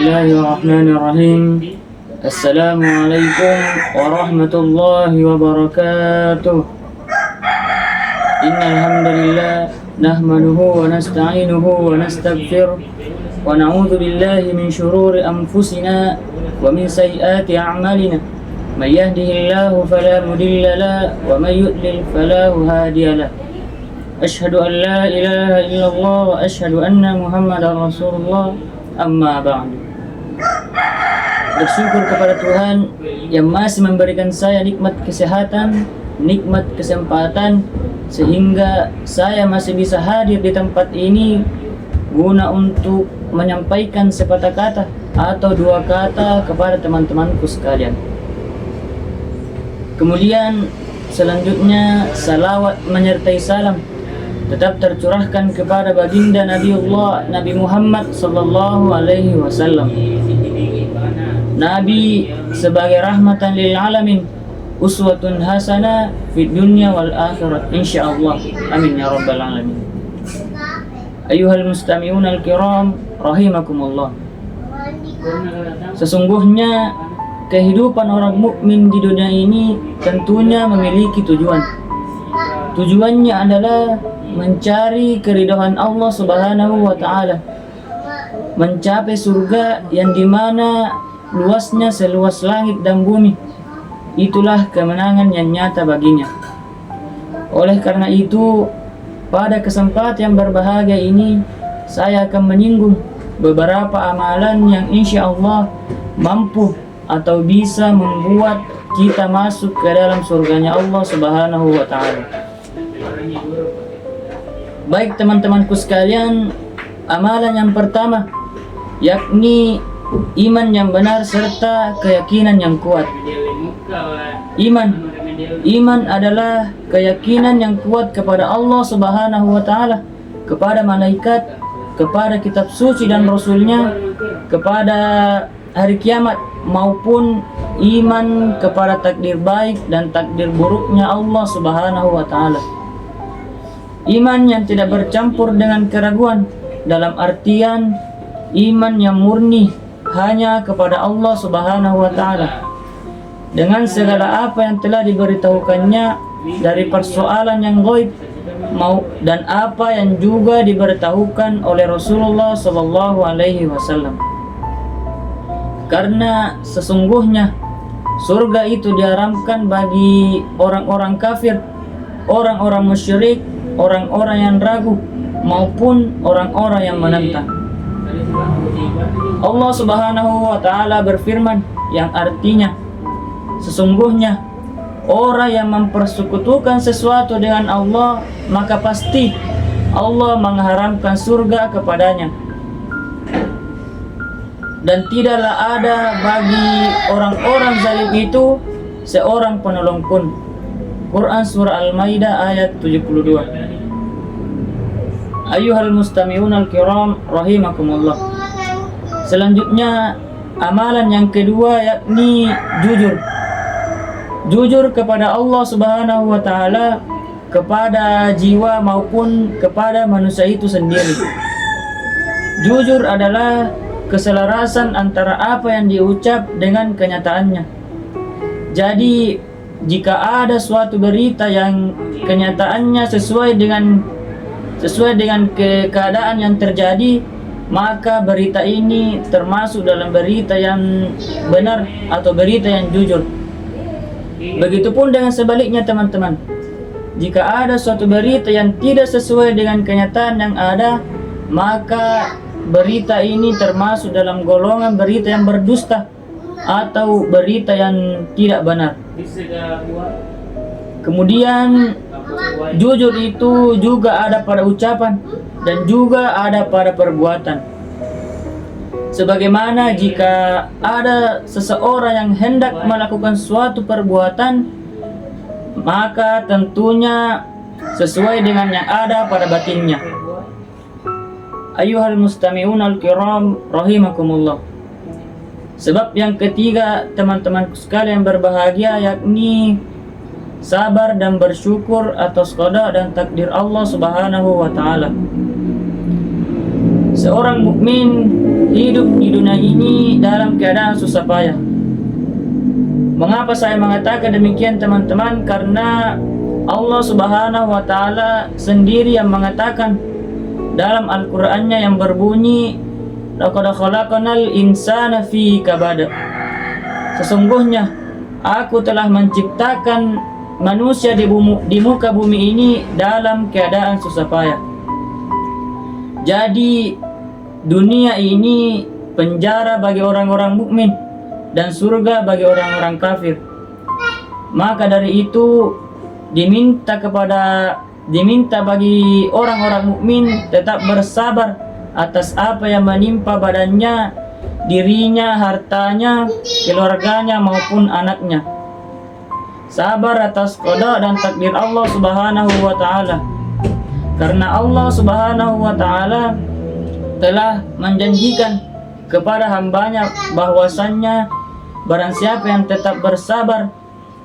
Bismillahirrahmanirrahim. Assalamualaikum warahmatullahi wabarakatuh. Innal hamdalillah nahmaduhu wa nasta'inuhu wa nastaghfiruh wa na'udzu billahi min shururi anfusina wa min sayyiati a'malina. May yahdihillahu fala mudilla lahu wa may yudlil fala hadiya lahu. Asyhadu an la ilaha illallah wa asyhadu anna Muhammadar Rasulullah. Amma ba'du. Bersyukur kepada Tuhan yang masih memberikan saya nikmat kesehatan, nikmat kesempatan, sehingga saya masih bisa hadir di tempat ini guna untuk menyampaikan sepatah kata atau dua kata kepada teman-temanku sekalian. Kemudian selanjutnya salawat menyertai salam tetap tercurahkan kepada baginda Nabiullah Nabi Muhammad sallallahu alaihi wasallam. Nabi sebagai rahmatan lil alamin, uswatun hasanah fid dunya wal akhirat insyaallah. Amin ya rabbal alamin. Ayuhal mustami'un al-kiram rahimakumullah. Sesungguhnya kehidupan orang mukmin di dunia ini tentunya memiliki tujuan. Tujuannya adalah mencari keridhaan Allah Subhanahu wa taala, mencapai surga yang dimana luasnya seluas langit dan bumi. Itulah kemenangan yang nyata baginya. Oleh karena itu, pada kesempatan yang berbahagia ini saya akan menyinggung beberapa amalan yang insya Allah mampu atau bisa membuat kita masuk ke dalam surganya Allah Subhanahu wa taala. Baik teman-temanku sekalian, amalan yang pertama yakni iman yang benar serta keyakinan yang kuat. Iman adalah keyakinan yang kuat kepada Allah Subhanahu wa taala, kepada malaikat, kepada kitab suci dan rasulnya, kepada hari kiamat, maupun iman kepada takdir baik dan takdir buruknya Allah Subhanahu wa taala. Iman yang tidak bercampur dengan keraguan, dalam artian iman yang murni hanya kepada Allah Subhanahu wa taala, dengan segala apa yang telah diberitahukannya dari persoalan yang gaib dan apa yang juga diberitahukan oleh Rasulullah sallallahu alaihi wasallam. Karena sesungguhnya surga itu diharamkan bagi orang-orang kafir, orang-orang musyrik, orang-orang yang ragu, maupun orang-orang yang menentang. Allah Subhanahu wa taala berfirman yang artinya, sesungguhnya orang yang mempersekutukan sesuatu dengan Allah, maka pasti Allah mengharamkan surga kepadanya. Dan tidaklah ada bagi orang-orang zalim itu seorang penolong pun. Quran Surah Al-Maidah ayat 72. Ayuhal mustami'un al-kiram rahimakumullah. Selanjutnya amalan yang kedua yakni jujur. Jujur kepada Allah Subhanahu wa taala, kepada jiwa maupun kepada manusia itu sendiri. Jujur adalah keselarasan antara apa yang diucap dengan kenyataannya. Jadi jika ada suatu berita yang kenyataannya sesuai dengan keadaan yang terjadi, maka berita ini termasuk dalam berita yang benar atau berita yang jujur. Begitupun dengan sebaliknya teman-teman. Jika ada suatu berita yang tidak sesuai dengan kenyataan yang ada, maka berita ini termasuk dalam golongan berita yang berdusta atau berita yang tidak benar. Kemudian jujur itu juga ada pada ucapan dan juga ada pada perbuatan. Sebagaimana jika ada seseorang yang hendak melakukan suatu perbuatan, maka tentunya sesuai dengan yang ada pada batinnya. Ayuhal mustami'un al-kiram rahimakumullah. Sebab yang ketiga teman-teman sekalian berbahagia yakni sabar dan bersyukur atas qada dan takdir Allah Subhanahu wa taala. seorang mukmin hidup di dunia ini dalam keadaan susah payah. Mengapa saya mengatakan demikian teman-teman? Karena Allah Subhanahu wa Ta'ala sendiri yang mengatakan dalam Al-Qur'annya yang berbunyi, laqad khalaqnal insana fi kabad. Sesungguhnya aku telah menciptakan manusia di muka bumi ini dalam keadaan susah payah. Jadi dunia ini penjara bagi orang-orang mukmin dan surga bagi orang-orang kafir. Maka dari itu diminta bagi orang-orang mukmin tetap bersabar atas apa yang menimpa badannya, dirinya, hartanya, keluarganya maupun anaknya. Sabar atas qada dan takdir Allah Subhanahu wa Ta'ala. Karena Allah Subhanahu wa Ta'ala telah menjanjikan kepada hambanya bahwasannya barang siapa yang tetap bersabar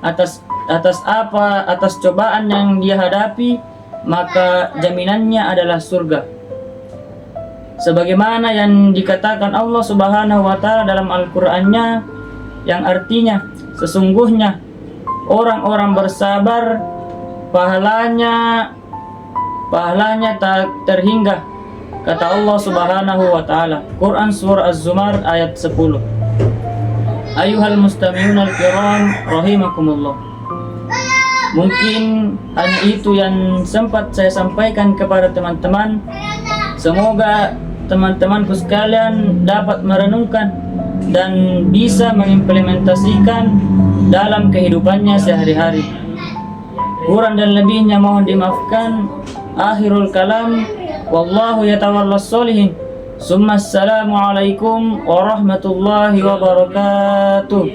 atas cobaan yang dia hadapi, maka jaminannya adalah surga. Sebagaimana yang dikatakan Allah Subhanahu wa Ta'ala dalam Al-Qur'annya, yang artinya sesungguhnya orang-orang bersabar pahalanya tak terhingga, kata Allah Subhanahu wa Ta'ala. Quran surah Az-Zumar ayat 10. Ayuhal mustami'unal kiram rahimakumullah. Mungkin hanya itu yang sempat saya sampaikan kepada teman-teman. Semoga teman-temanku sekalian dapat merenungkan dan bisa mengimplementasikan dalam kehidupannya sehari-hari. Kurang dan lebihnya mohon dimaafkan. Akhirul kalam, wallahu yatawallas sholihin. Summa assalamualaikum warahmatullahi wabarakatuh.